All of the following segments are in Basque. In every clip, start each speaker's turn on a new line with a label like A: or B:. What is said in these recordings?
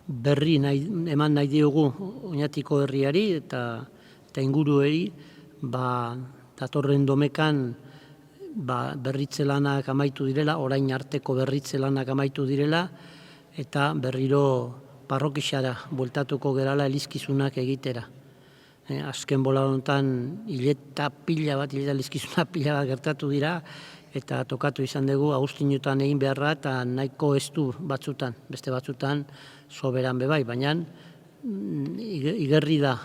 A: eman nahi diogu Oñatiko herriari eta inguruei, datorren domekan berritze lanak amaitu direla, orain arteko berritze lanak amaitu direla, eta berriro parrokixara bueltatuko gerala elizkizunak egitera. Azken bola honetan hileta elizkizuna pila bat gertatu dira, eta tokatu izan dugu Agustinotan egin beharra eta nahiko estu batzutan, beste batzutan soberan bebai, baina igerri da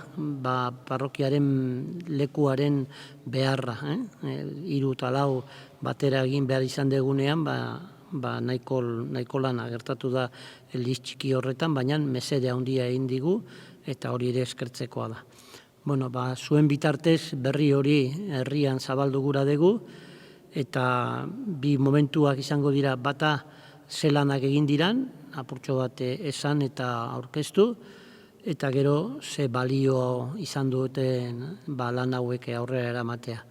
A: parrokiaren lekuaren beharra. 3 eta 4 batera egin behar izan degunean, nahiko lana gertatu da eliz txiki horretan, baina mesede handia egin digu eta hori ere eskertzekoa da. Zuen bitartez berri hori herrian zabaldu gura dugu, eta 2 momentuak izango dira, bata zelanak egin diran, apurtxo bat esan eta aurkeztu, eta gero ze balio izan duten lan hauek aurrera eramatea.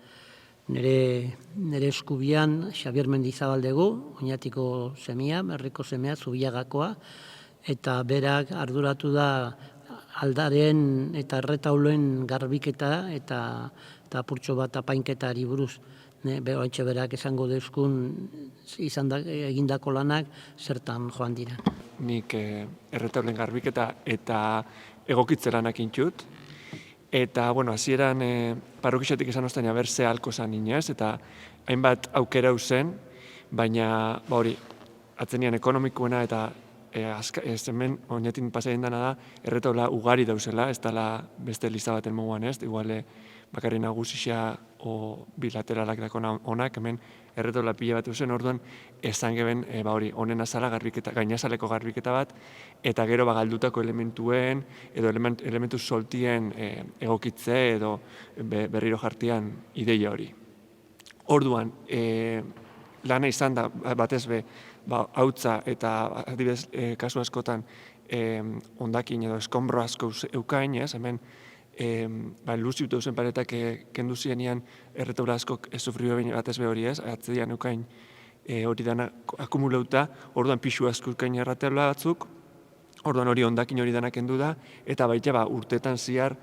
A: Nire eskubian Xabier Mendizabal dugu, Oñatiko semia, herriko semea, Zubiagakoa, eta berak arduratu da aldaren eta erretauloen garbiketa eta apurtxo bat apainketari buruz. Oantxe berak esango deuzkun egindako lanak zertan joan dira.
B: Nik erretaulen garbiketa eta egokitze lanak intxut. Eta, hasieran parrokixatik esan ostean aber ze halko zan inez, eta hainbat aukera zen, baina hori, atzenian ekonomikoena eta hemen Oñatin pasaien dana da, erretaula ugari dauzela, ez dela beste eliza baten moguan ez, iguale bakarri nagusixea o bilateralak dako onak, hemen erretaula pila bat zen, orduan esan geben, honen azala gainazaleko garbiketa bat, eta gero galdutako elementuen, edo elementu soltien egokitze, edo berriro jartian ideia hori. Orduan, lana izan da, batez be, hautza eta adibidez kasu askotan ondakin edo eskombro asko eukain, hemen luziutu eusen paretak kendu zienian erretaula askok ez sufrio baina batez be hori ez, atzedian eukain hori dana akumuleuta, orduan pixu asko eukain erretaula batzuk, orduan hori ondakin hori dana kendu da, eta baita urtetan ziar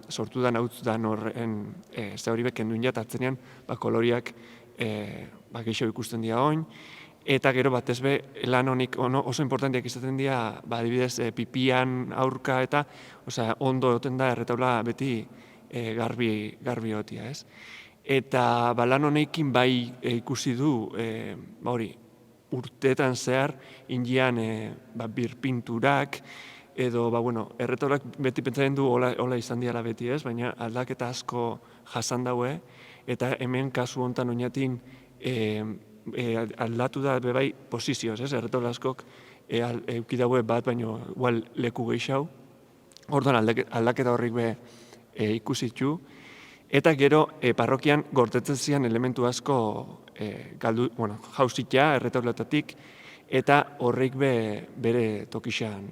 B: sortu dan hautz dan horren ze hori bekenduin jat atzenean koloriak geixo ikusten dira oin, eta gero batez be lan honik oso importantiak izaten dira, adibidez pipian aurka eta ondo egoten da erretaula beti garbi hotia, ez? Eta lan honekin bai ikusi du, urteetan zehar, indian birpinturak, edo, erretaulak beti pentsatzen du hola izan diala beti, ez? Baina aldaketa asko jasan daue, eta hemen kasu honetan Oñatin aldatu da bebai posizioz, ez? Erretaula askok eukidaue bat, baino igual leku gehiago, orduan aldaketa horrik be ikusitu, eta gero parrokian gortetzen zian elementu asko jauzitia erretauletatik, eta horrik bere tokixan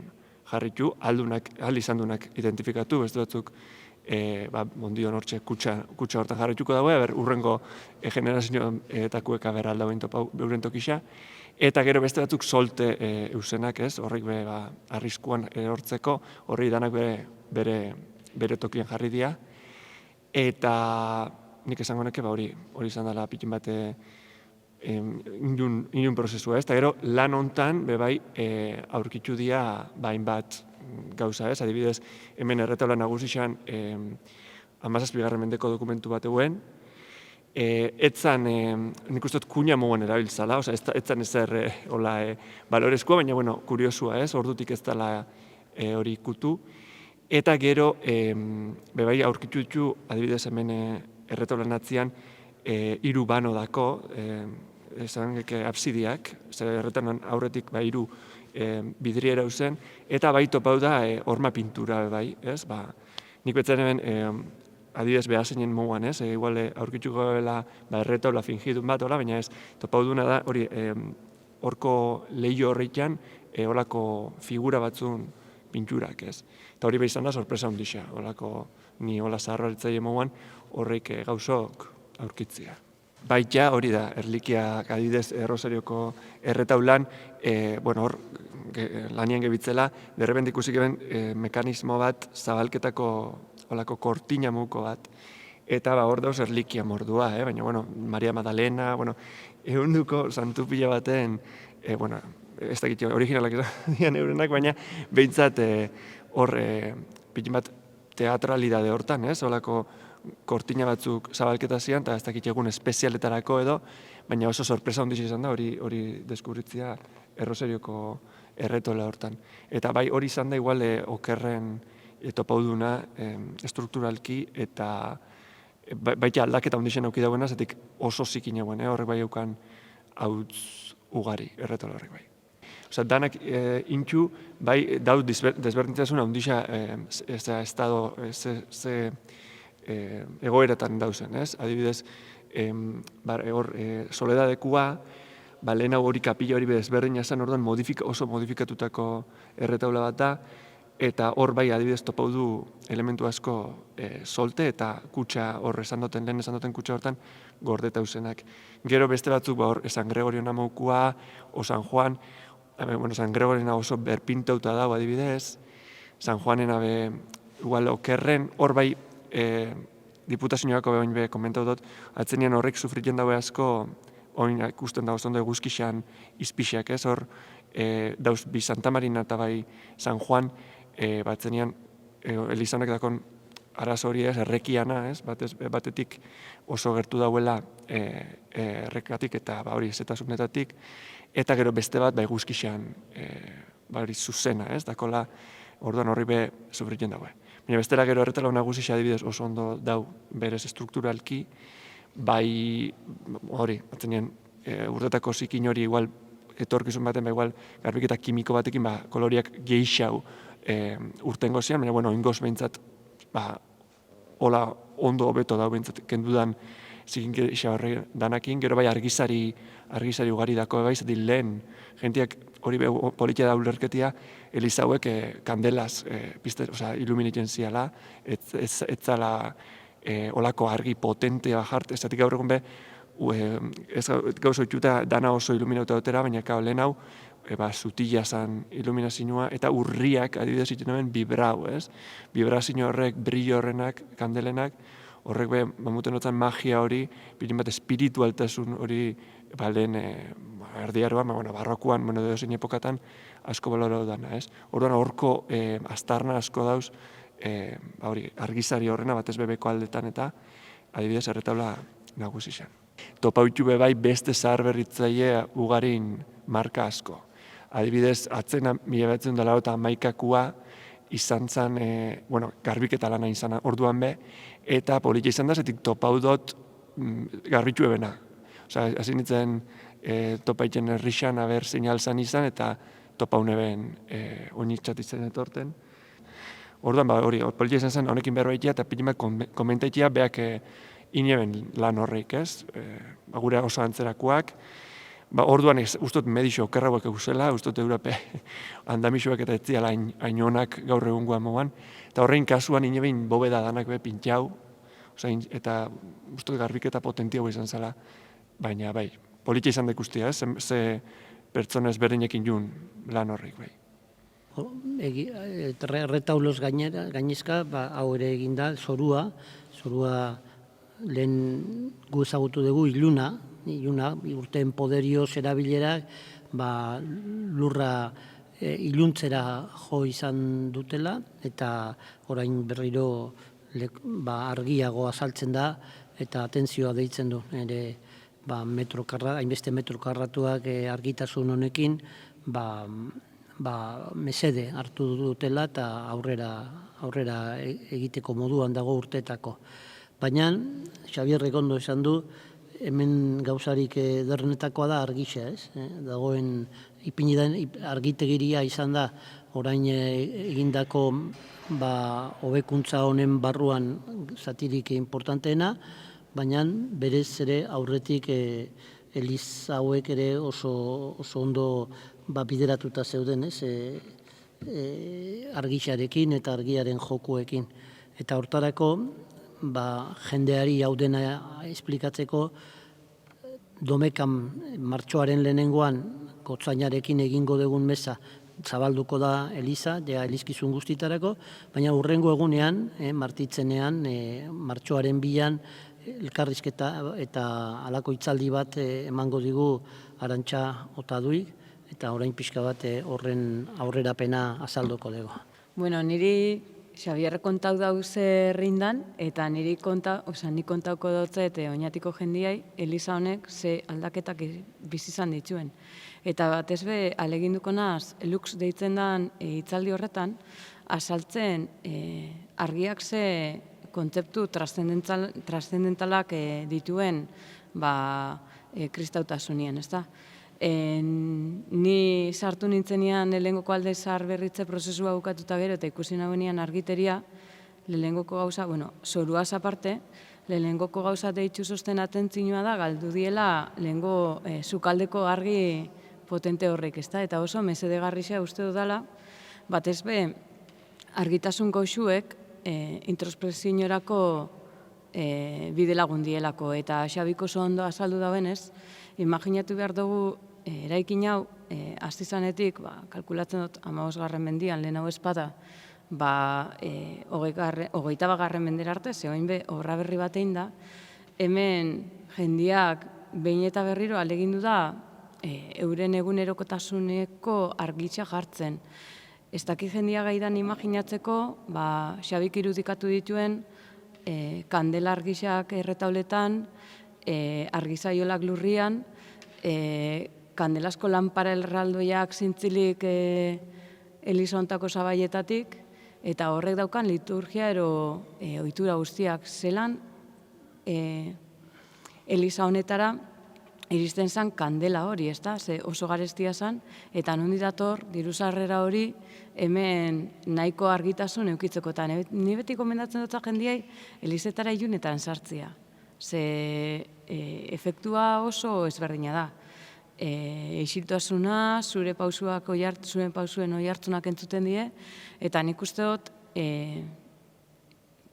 B: jarritu, ahal izan dunak identifikatu, beste batzuk mondion hortxe kutsa hortan jarrituko dago, urrengo generazioetakuek aldauen beuren tokisa, eta gero beste batzuk solte eusenak, ez, horrik arriskuan hortzeko, horri danak bere tokian jarri dira, eta nik esango neke hori izan dela pikin bate inun prozesua, ez, eta gero lan hontan bebai aurkitu dira hainbat gauza, ez, adibidez, hemen erretaula nagusixan 17. mendeko dokumentu bat eguen, etzan, nik uste dut kuña moguan erabiltzala, etzan ezer balorezkoa, baina, kuriosua, ez, ordutik ez dela hori ikutu, eta gero, bebai aurkitu ditu, adibidez hemen erretaula natzian, 3 bano dako, esan absidiak, erretaulan aurretik 3 bidriera uzen, eta bai topau da horma pintura, bai, ez? Nik betzen hemen, adibidez behazeinen moguan, ez? Igual aurkituko dela erretaula fingidun bat, baina ez, topau duna da, hori, horko lehio horreitan, holako figura batzun pinturak, ez? Eta hori behizan da sorpresa hundisa, holako, ni hola zaharra altzaile moguan, horreik gauzok aurkitzia. Baita hori da, erlikiak adibidez Rosarioko erretaulan, hor lanien gebitzela, derrepent ikusi geben mekanismo bat zabalketako olako kortina muko bat, eta hor dauz erlikia mordua, baina, Maria Magdalena, ehunduko santu pila baten, ez dakit originalak dian eurenak, baina behintzat hor pila bat teatralidade hortan, olako kortina batzuk zabalketa zian, eta ez dakit egun espezialetarako edo, baina oso sorpresa ondiz izan da hori deskubritzia Erroserioko erretola hortan. Eta bai hori izan da igual okerren topauduna estrukturalki eta baita aldaketa ondixen auki dagoena, zetik oso zikin eguen, horrek bai eukan hautz ugari, erretola horrek bai. Osa, danak intxu, bai, dau desberdintasuna ondixa estado, egoeratan dauzen, ez? Adibidez, hor, soledadekua, lehen hau hori kapila hori desberdina zen, orduan oso modifikatutako erretaula bat da, eta hor bai adibidez topau du elementu asko solte eta kutsa hor lehen esan duten kutsa hortan gordeta usenak. Gero beste batzuk hor San Gregorio Namoukua o San Juan, San Gregoriona oso berpintauta dago adibidez, San Juanena igual okerren, hor bai diputazioako behin komentau dut, atzenian horrek sufriten dago asko, oin ikusten dago zondo eguzkixan izpixak, ez? Hor, dauz bi Santa Marina eta bai San Juan, batzenian Elizanak dakon arazo hori ez, errekiana, ez? Batetik oso gertu dauela errekatik eta hori ezetasunetatik, eta gero beste bat eguzkixan hori zuzena, ez? Dakola, orduan horri be sufriten dago. Baina bestera gero erretala nagusia adibidez oso ondo dau berez estrukturalki, bai hori, batzenian urtetako zikin hori igual etorkizun baten, igual garbiketa kimiko batekin koloriak geixau urtengo zian, baina ingoz behintzat hola ondo hobeto dau behintzat kendudan zikin geixa horre danakin, gero bai argizari ugari dako bai, zati lehen jentiak hori politia da ulerketia, Elizauek kandelaz iluminitzen ziala, ez zala olako argi potentea jart, ez zatik gaur egun ez gauzo itxuta dana oso iluminauta dutera, baina lehen hau, zutila zan iluminazioa, eta urriak adibidez iten hemen bibrau, ez? Vibrazio horrek, brillo horrenak, kandelenak, horrek mamuten otzen magia hori, bilin bat espiritualtasun hori, lehen erdiaroan, barrokuan, edo zein epokatan, asko balora dana, ez? Orduan horko aztarna asko dauz, argizari horrena, batez bebeko aldetan eta adibidez erretaula nagusi zen. Topautu bai beste zaharberritzaile ugarin marka asko. Adibidez, atzena 1911 izan zen, garbiketa lana izan orduan eta politia izan da, zetik topau dut garbitu ebena. Osa, hazin ditzen topaiten errixan aber seinal zan izan, eta topaun eben oinitxat izan etorten. Orduan, hori, politia izan zen, honekin berbaitia, eta pilimak komentaitia beak ineben lan horreik, ez? Gure oso antzerakoak. Orduan, ustot medixo okerrauak eguzela, ustot Europe andamixoak eta etziala hainonak gaur egungoa moan. Eta horrein kasuan ineben bobeda danak pintxau, eta ustot garbiketa potentia izan zela, baina bai, politia izan da ikustia, ez? Ze pertsona ezberdinekin jun lan horreik, bai.
A: Erretauloz gainezka, hau ere eginda, zorua lehen gu ezagutu dugu iluna, urteen poderioz erabilerak lurra iluntzera jo izan dutela, eta orain berriro argiago azaltzen da, eta atentzioa deitzen du. Hainbeste metro karratuak argitasun honekin, mesede hartu dutela eta aurrera egiteko moduan dago urteetako. Baina, Xabier Rekondo esan du, hemen gauzarik ederrenetakoa da argixa, ez? Dagoen ipinidan argitegiria izan da orain egindako hobekuntza honen barruan zatirik importanteena, baina berez ere aurretik eliza hauek ere oso ondo bideratuta zeuden, ez? Argixarekin eta argiaren jokuekin. Eta hortarako, jendeari hau dena esplikatzeko, domekan martxoaren lehenengoan gotzainarekin egingo dugun mesa zabalduko da Eliza, elizkizun guztitarako, baina hurrengo egunean, martitzenean, martxoaren 2an, elkarrizketa eta halako hitzaldi bat emango digu Arantxa Otaduik, eta orain pixka bat horren aurrerapena azalduko dugu.
C: Bueno, niri Xabier kontau dauz rindan, eta nik kontauko dutzet oinatiko jendiai, Eliza honek ze aldaketak bizi izan dituen. Eta batez be, aleginduko naz, Lux deitzen den hitzaldi horretan, azaltzen argiak ze kontzeptu trascendentalak dituen kristautasunien, ez da? Ni sartu nintzenean lehengoko alde zaharberritze prozesua bukatuta gero eta ikusi nagoenean argiteria, lehengoko gauza, zoruaz aparte, lehengoko gauza deitzu sosten atentzioa da, galdu diela lehengo sukaldeko argi potente horrek, ez da? Eta oso mesedegarria uste dudala, batez be, argitasun goxuek introspekziorako bide lagun dielako, eta Xabiko oso ondo azaldu dauenez, imaginatu behar dugu eraikin hau, astizanetik, kalkulatzen dut, 15. mendian, lehen hau espada, 21. mendera arte, zehoin be, obra berri batein da, hemen jendiak behin eta berriro alegindu da, euren egunerokotasuneko argitxa jartzen. Ez dakit jendia gaidan imaginatzeko, Xabik irudikatu dituen, kandela argixak erretauletan, argizaiolak lurrian, kandelasko lanpara erraldoiak zintzilik Eliza hontako zabaietatik, eta horrek daukan liturgia ero ohitura guztiak zelan Eliza honetara iristen zen kandela hori, ez da? Ze oso garestia zen, eta nondi dator, diru-sarrera hori, hemen nahiko argitasun eukitzeko. Eta ni beti gomendatzen dut jendiai, Elizetara ilunetan sartzia. Ze efektua oso ezberdina da. Isiltasuna, zure pausuen oihartzunak entzuten die, eta nik uste dut,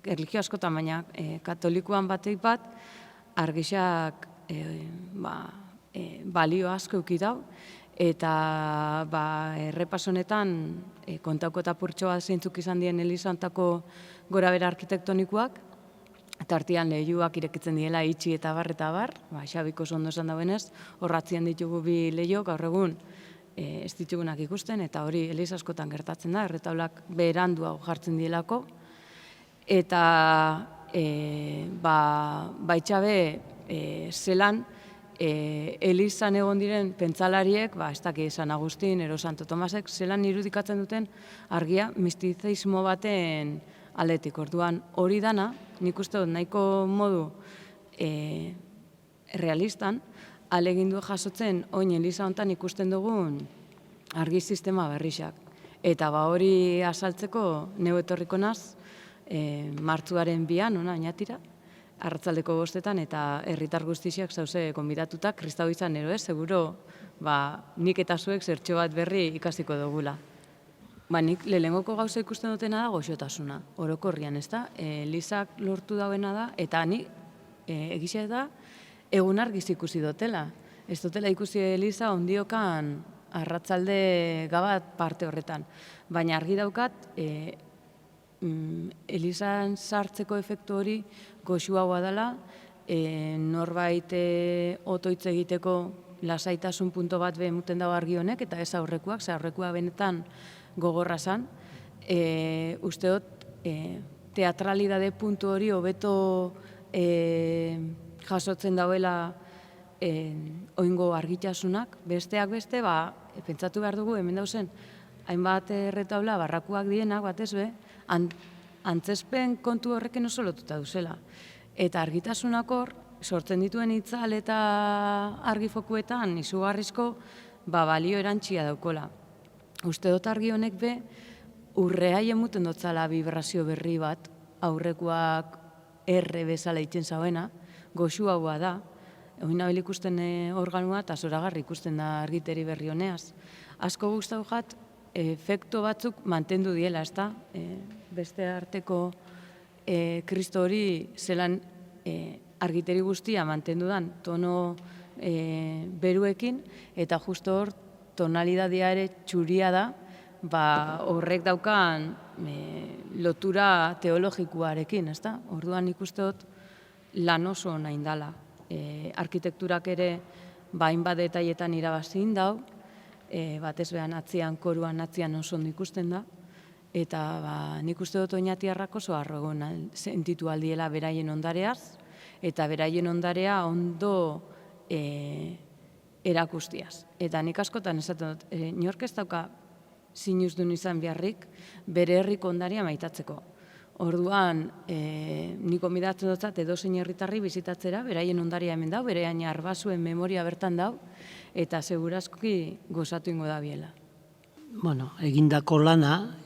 C: erlijio askotan, baina katolikoan bateik bat, argixak balio asko eukidau, eta errepas honetan kontauko eta purtsoa zeintzuk izan dien Eliza hontako gorabera arkitektonikoak, eta artean leihoak irekitzen diela itxi eta bar, Xabiko oso ondo esan dauenez, horratzian ditugu bi leiho, gaur egun ez ditugunak ikusten, eta hori Eliza askotan gertatzen da, erretaulak berandu hau jartzen dielako, eta baitxabe zelan Elizan egon diren pentsalariek, ez daki San Agustin, ero Santo Tomasek, zelan irudikatzen duten argia mistizeismo baten aldetik. Orduan hori dana, nik uste dut nahiko modu realistan, alegindu jasotzen oin Eliza hontan ikusten dugun argi sistema berrixak. Eta hori azaltzeko neu etorriko naz, martxoaren 2an, oinatira, arratzaldeko 5etan, eta herritar guztiak zauze konbidatuta, kristau izan ero ez, seguro nik eta zuek zertxo bat berri ikasiko dugula. Nik lehengoko gauza ikusten dutena da goxotasuna, orokorrian, ez da? Elizak lortu dauena da, eta ni egizia da egun argiz ikusi dutela. Ez dutela ikusi Eliza ondiokan arratzalde gabat parte horretan. Baina argi daukat, Elizan sartzeko efektu hori goxuagoa dela, norbait otoitz egiteko lasaitasun punto bat behemuten dago argi honek, eta ez aurrekoak, ze aurrekoa benetan gogorra zan. Uste dut, teatralidade puntu hori hobeto jasotzen dauela oingo argitasunak. Besteak beste, pentsatu behar dugu, hemen dauzen, hainbat erretaula barrakuak dienak, batez be, antzespen kontu horrekin oso lotuta duzela. Eta argitasunak hor, sortzen dituen itzal eta argifokuetan izugarrizko balio erantxia daukola. Uste dut argi honek be, urreai emuten dotzala vibrazio berri bat, aurrekoak erre bezala itzen zauena, goxu haua da, Oin nabil ikusten organua eta zoragarri ikusten da argiteri berri honeaz. Asko gustau jat, efektu batzuk mantendu diela, ez da? Beste arteko kristo hori zelan argiteri guztia mantendu dan, tono beruekin, eta justo hor tonalidadea ere txuria da, horrek daukan lotura teologikoarekin, ezta? Orduan nik uste dut lan oso nahi indala. Arkitekturak ere hainbat detailetan irabazin dau, batez behan atzian, koruan atzian oso ondo ikusten da, eta nik uste dut oinatiarrak oso harro egon sentitu aldiela beraien ondareaz, eta beraien ondarea ondo erakustiaz. Eta nik askotan esaten dut, inork ez dauka sinustun izan beharrik bere herriko ondarea maitatzeko. Orduan, nik konbidatzen dutzat edozein herritarri bizitatzera, beraien ondarea hemen dau, bereain arbasuen memoria bertan dau, eta segurazki gozatu ingo da biela.
A: Bueno, egindako lana,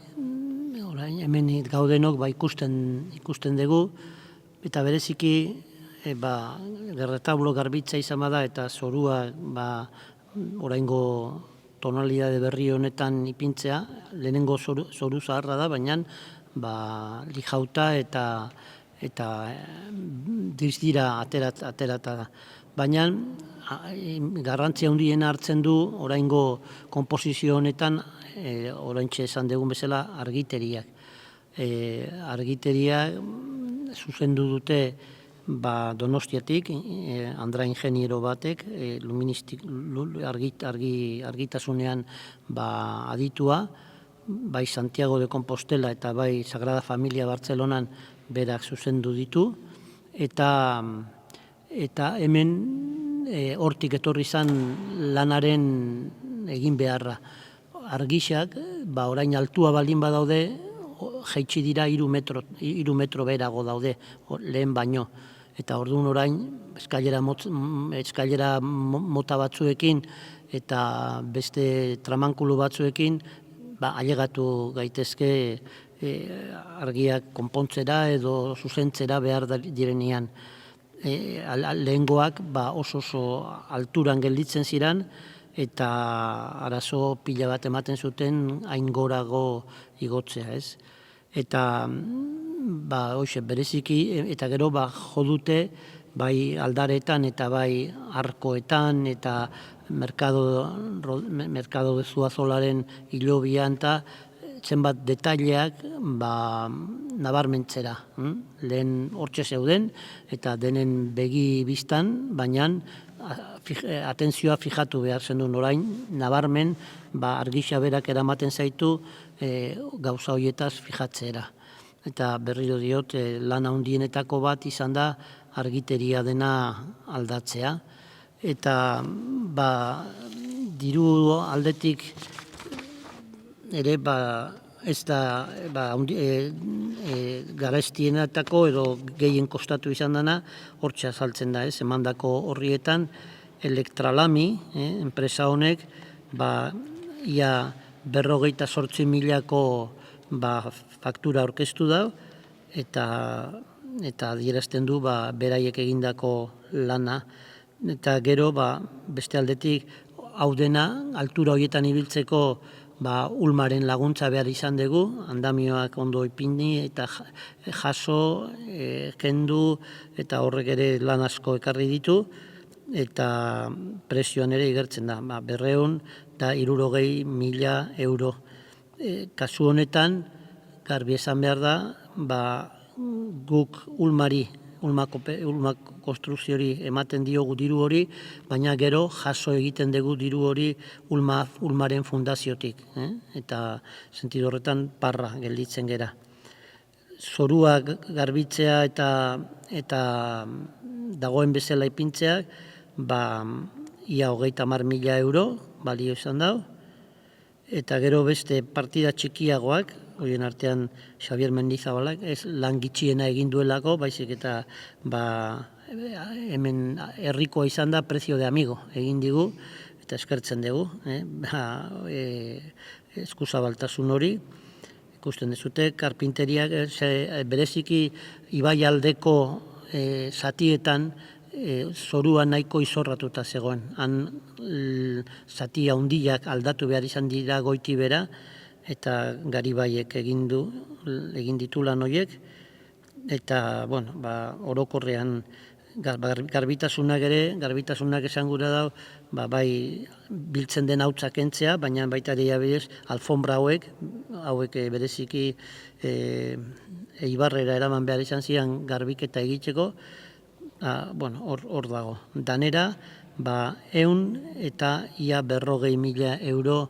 A: orain hemen gaudenok ikusten dugu, eta bereziki gerretablo garbitza izan bada eta zorua oraingo tonalidade berri honetan ipintzea, lehenengo zoru zaharra da, baina lijauta eta dizdira aterata da. Baina garrantzia handiena hartzen du oraingo konposizio honetan, oraintxe esan dugun bezala, argiteriak. Argiteria zuzendu dute Donostiatik, Andra ingeniero batek, argitasunean aditua, bai Santiago de Compostela eta bai Sagrada Familia Bartzelonan berak zuzendu ditu, eta hemen hortik etorri izan lanaren egin beharra. Argixak, orain altua baldin badaude, jaitsi dira 3 metro beherago daude, lehen baino. Eta orduan orain, eskailera mota batzuekin eta beste tramankulu batzuekin, ailegatu gaitezke argiak konpontzera edo zuzentzera behar direnean. Lehengoak oso alturan gelditzen ziren, eta arazo pila bat ematen zuten hain gorago igotzea, ez? Eta bereziki, eta gero jodute bai aldaretan eta bai arkoetan eta Mercado de Zuazolaren hilobian eta zenbat detaileak nabarmentzera. Lehen hortxe zeuden eta denen begi biztan, baina atentzioa fijatu behar zen duen orain, nabarmen argixa berak eramaten zaitu gauza horietaz fijatzera. Eta berriro diot, lan handienetako bat izan da argiteria dena aldatzea. Eta diru aldetik ere ez da garestienetako edo gehien kostatu izan dena, hortxe azaltzen da, emandako horrietan, Elektralami, enpresa honek, ia 58.000ko faktura aurkeztu da, eta adierazten du beraiek egindako lana. Eta gero, beste aldetik, hau dena, altura horietan ibiltzeko ulmaren laguntza behar izan dugu, andamioak ondo ipini eta jaso, kendu, eta horrek ere lan asko ekarri ditu, eta prezioan ere igertzen da, 260.000 euro. Kasu honetan, garbi esan behar da, guk ulma konstrukziori ematen diogu diru hori, baina gero jaso egiten dugu diru hori ulmaren fundaziotik. Eta sentidu horretan parra gelditzen gera. Zorua garbitzea eta dagoen bezala ipintzeak, ia 30.000 euro balio izan dau, eta gero beste partida txikiagoak, horien artean Xabier Mendizabalak, ez lan gitxiena egin duelako, baizik eta hemen herrikoa izan da prezio de amigo egin digu, eta eskertzen dugu, eskuzabaltasun hori. Ikusten dezute, karpinteriak bereziki ibaialdeko zatietan zorua nahiko izorratuta zegoen. Han zati handiak aldatu behar izan dira goiti bera, eta Garibaiek egin ditu lan horiek, eta orokorrean Garbitasunak ere, garbitasunak esan gura dau, bai biltzen den hautsa kentzea, baina baita ere abidez, alfombra hauek bereziki Eibarrera eraman behar izan zian garbiketa egiteko, hor dago. Danera, 100 eta ia 40.000 euro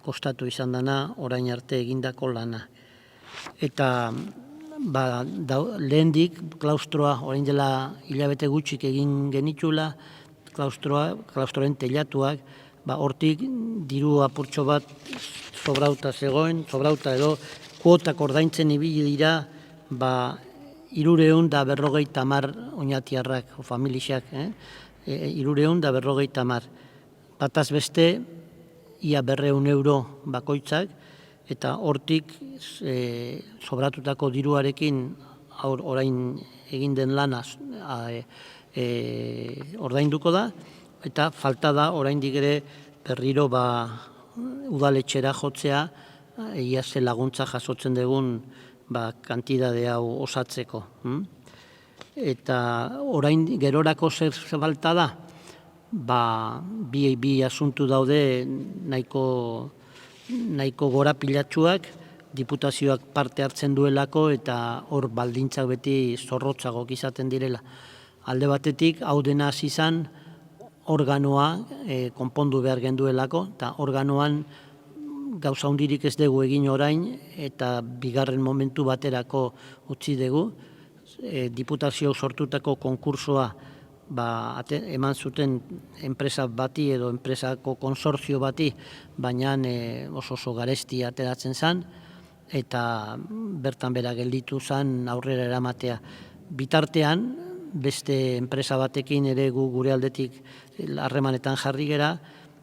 A: kostatu izan dana orain arte egindako lana. Eta lehendik klaustroa, orain dela hilabete gutxik egin genitxula, klaustroen telatuak, hortik diru apurtxo bat sobrauta zegoen, sobrauta edo kuotak ordaintzen ibili dira, 350 oinatiarrak, o familixak, 350. Bataz beste, ia 200 euro bakoitzak, eta hortik sobratutako diruarekin orain egin den lana ordainduko da, eta falta da oraindik ere berriro udaletxera jotzea, ia ze laguntza jasotzen dugun kantidade hau osatzeko. Eta orain gerorako zer falta da, bi asuntu daude nahiko gora pilatsuak, diputazioak parte hartzen duelako eta hor baldintzak beti zorrotzagok izaten direla. Alde batetik, hau dena hasi izan organoa konpondu behar genduelako, eta organoan gauza hundirik ez dugu egin orain, eta bigarren momentu baterako utzi dugu. Diputazio sortutako konkursoa eman zuten enpresa bati edo enpresako konsortzio bati, baina oso garesti ateratzen zen, eta bertan bera gelditu zen aurrera eramatea. Bitartean, beste enpresa batekin ere gure aldetik harremanetan jarri gera,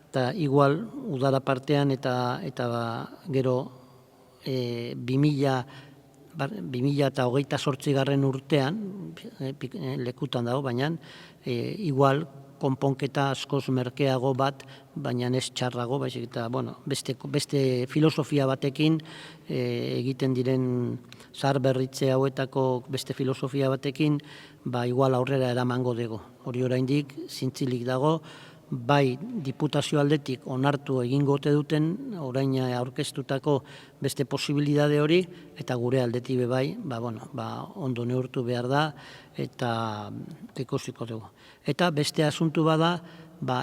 A: eta igual udara partean eta gero 2028 urtean, lekutan dago, baina igual konponketa askoz merkeago bat, baina ez txarrago, baizik eta beste filosofia batekin egiten diren zahar berritze hauetako beste filosofia batekin, igual aurrera eramango dugu. Hori oraindik zintzilik dago, bai diputazio aldetik onartu egingo ote duten, orain aurkeztutako beste posibilidade hori, eta gure aldetik bai, ondo neurtu behar da, eta ikusiko dugu. Eta beste asuntu bada,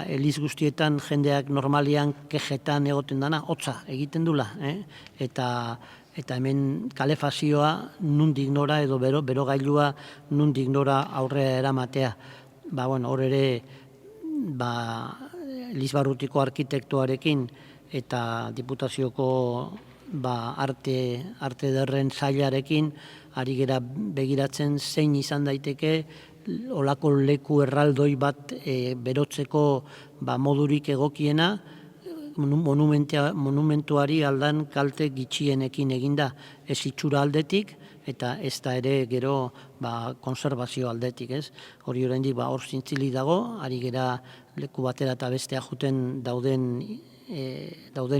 A: eliz guztietan jendeak normalian kejetan egoten dana, hotza egiten dula, eta hemen kalefazioa nundik nora edo berogailua nundik nora aurrera eramatea. Hor ere, Elizbarrutiko arkitektoarekin eta diputazioko arte derren sailarekin ari gera begiratzen zein izan daiteke olako leku erraldoi bat berotzeko modurik egokiena, monumentuari aldan kalte gitxienekin eginda, ez itxura aldetik, eta ez da ere gero konservazio aldetik, ez? Hori oraindik hor zintzili dago, ari gera leku batera eta bestea juten dauden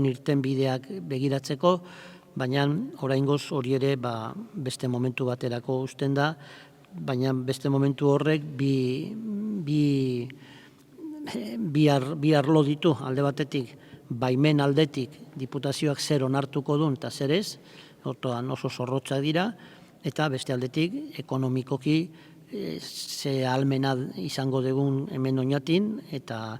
A: irten bideak begiratzeko, baina oraingoz hori ere beste momentu baterako uzten da, baina beste momentu horrek bi arlo ditu alde batetik, baimen aldetik diputazioak zer onartuko duen eta zer ez, ortoan oso zorrotzak dira, eta beste aldetik ekonomikoki ze ahalmena izango dugun hemen oinatin, eta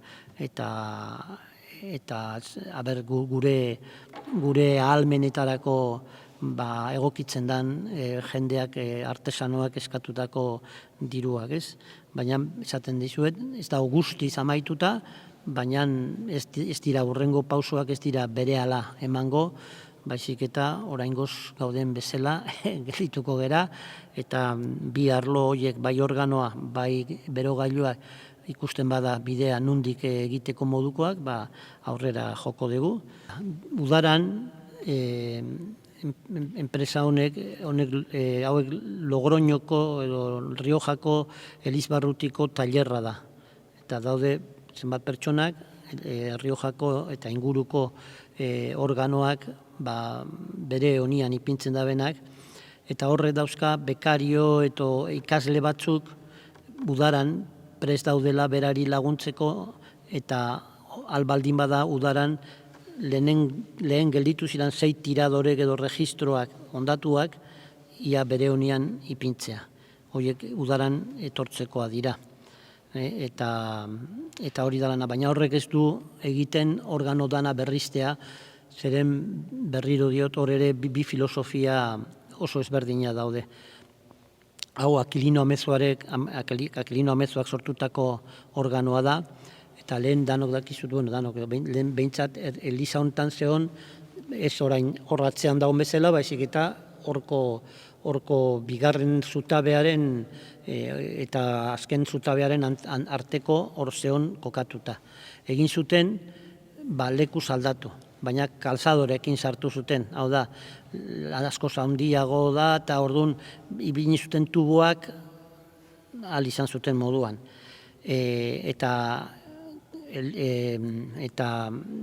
A: gure ahalmenetarako egokitzen dan jendeak artesanoak eskatutako diruak, ez? Baina esaten dizuet, ez dago guztiz amaituta, baina ez dira hurrengo pausoak ez dira berehala emango, baizik eta oraingoz gauden bezala gelituko gera, eta bi arlo horiek, bai organoa, bai berogailuak ikusten bada bidea nundik egiteko modukoak, aurrera joko dugu. Udaran, enpresa hauek Logroñoko edo Riojako Elizbarrutiko tailerra da. Eta daude zenbat pertsonak, Riojako eta inguruko organoak bere honian ipintzen dabenak, eta horre dauzka bekario eta ikasle batzuk udaran prest daudela berari laguntzeko eta albaldin bada udaran lehen gelditu ziren 6 tiradorek edo registroak ondatuak ia bere honian ipintzea. Horiek udaran etortzekoa dira. Eta hori dalana, baina horrek ez du egiten organo dana berriztea, zeren berriro diot hor ere bi filosofia oso ezberdina daude. Hau Akilino Amezuak sortutako organoa da, eta lehen danok dakizut, lehen behintzat Eliza hontan zehon, ez orain horratzean dagoen bezala, baizik eta horko bigarren zutabearen eta azken zutabearen arteko hor zehon kokatuta. Egin zuten lekuz aldatu, baina kalzadorekin sartu zuten, hau da, askoz handiago da, eta orduan ibili zuten tuboak ahal izan zuten moduan. Eta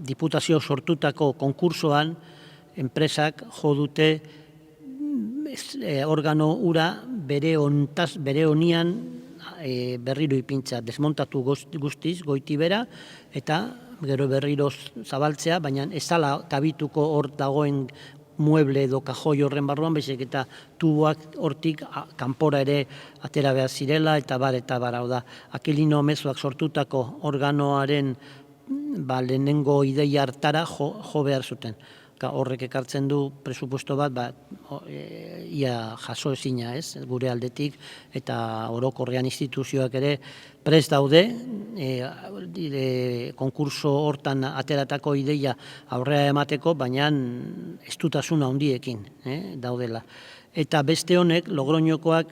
A: diputazio sortutako konkursoan enpresak jo dute organo ura bere honian berriro ipintza, desmontatu guztiz, goiti bera, eta gero berriro zabaltzea, baina ez zala tabituko hor dagoen mueble edo kajoi horren barruan, baizik eta tuboak hortik kanpora ere atera behar zirela, eta bar, hau da, Akilino Amezuak sortutako organoaren lehenengo ideia hartara jo behar zuten. Horrek ekartzen du presupuesto bat, ia jaso ezina, gure aldetik, eta orokorrean instituzioak ere prest daude, konkurso hortan ateratako ideia aurrera emateko, baina estutasuna handiekin daudela. Eta beste honek, Logroñokoak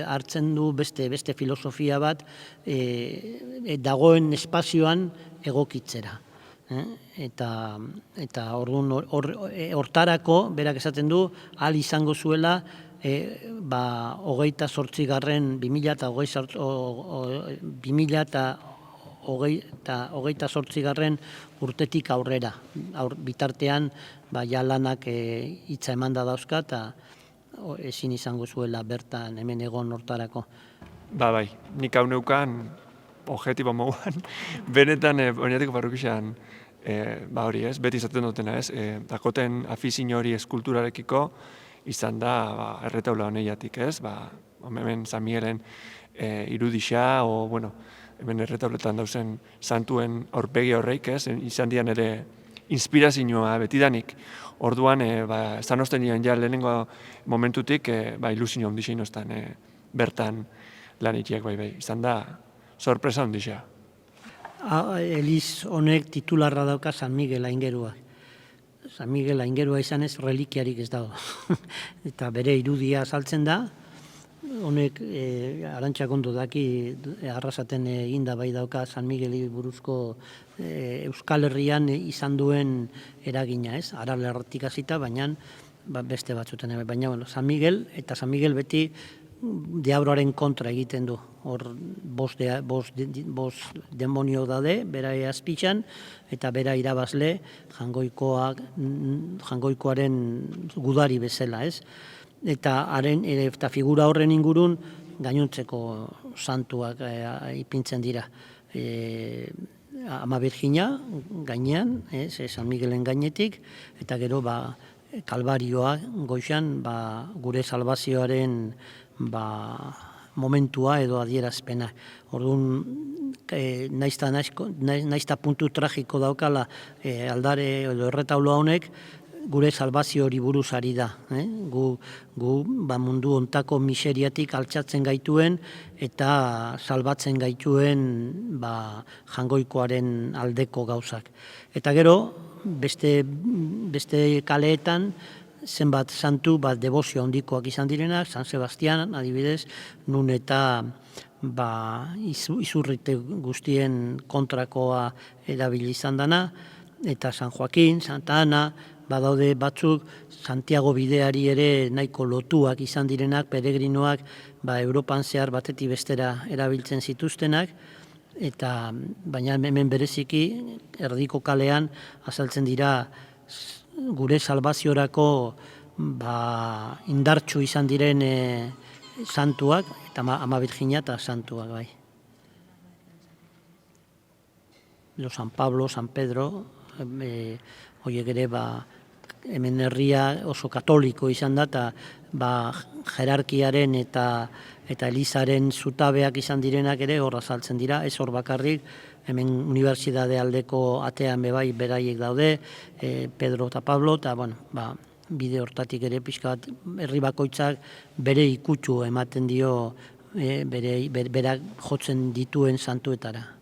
A: hartzen du beste filosofia bat, dagoen espazioan egokitzera. Eta hortarako, berak esaten du, ahal izango zuela 2028 urtetik aurrera. Bitartean, ja lanak hitza emanda dauzka, eta ezin izango zuela bertan hemen egon hortarako.
B: Bai, nik hau neukan, objektibo moguan, benetan oinatiko parrokixan, hori beti izaten dutena dakoten afizin hori eskulturarekiko izan da erretaula honeiatik hemen San Miguelen irudixa, hemen erretauletan dauzen santuen aurpegi horreik izan dian ere inspirazioa betidanik. Orduan, estan osten dian ja lehenengo momentutik ilusio ondixein ostan bertan lanitiak izan da sorpresa ondixa.
A: Eliz honek titularra dauka San Miguel aingerua. San Miguel aingerua izan ez relikiarik ez dago. Eta bere irudia azaltzen da, honek Arantxak ondo daki arrasaten eginda bai dauka San Migueli buruzko Euskal Herrian izan duen eragina, Aralerratik hasita, baina beste batzuten. Baina San Miguel beti diabroaren kontra egiten du. Hor bost demonio daude, bera azpitxan, eta bera irabazle jangoikoaren gudari bezala, Eta figura horren ingurun gainontzeko santuak ipintzen dira. Ama Birjina gainean, San Miguelen gainetik, eta gero Kalbarioa goixan gure salbazioaren momentua edo adierazpena. Orduan, naizta puntu tragiko daukala aldare edo erretaulo honek, gure salbazio hori buruz ari da. Gu mundu ontako miseriatik altxatzen gaituen eta salbatzen gaituen jangoikoaren aldeko gauzak. Eta gero, beste kaleetan, zenbat santu debozio handikoak izan direnak, San Sebastian, adibidez, nun eta izurrite guztien kontrakoa erabili izan dana, eta San Joaquin, Santa Ana, badaude batzuk Santiago bideari ere nahiko lotuak izan direnak, peregrinoak Europan zehar batetik bestera erabiltzen zituztenak, baina hemen bereziki erdiko kalean azaltzen dira gure salbaziorako indartsu izan diren santuak, eta Ama Virginia eta santuak, bai. San Pablo, San Pedro, horiek ere, hemen herria oso katoliko izan da, eta jerarkiaren eta Elizaren zutabeak izan direnak ere hor azaltzen dira, ez hor bakarrik, hemen unibertsitate aldeko atean bebai beraiek daude, Pedro eta Pablo, eta bide hortatik ere pixka bat herri bakoitzak bere ikutsu ematen dio berak jotzen dituen santuetara.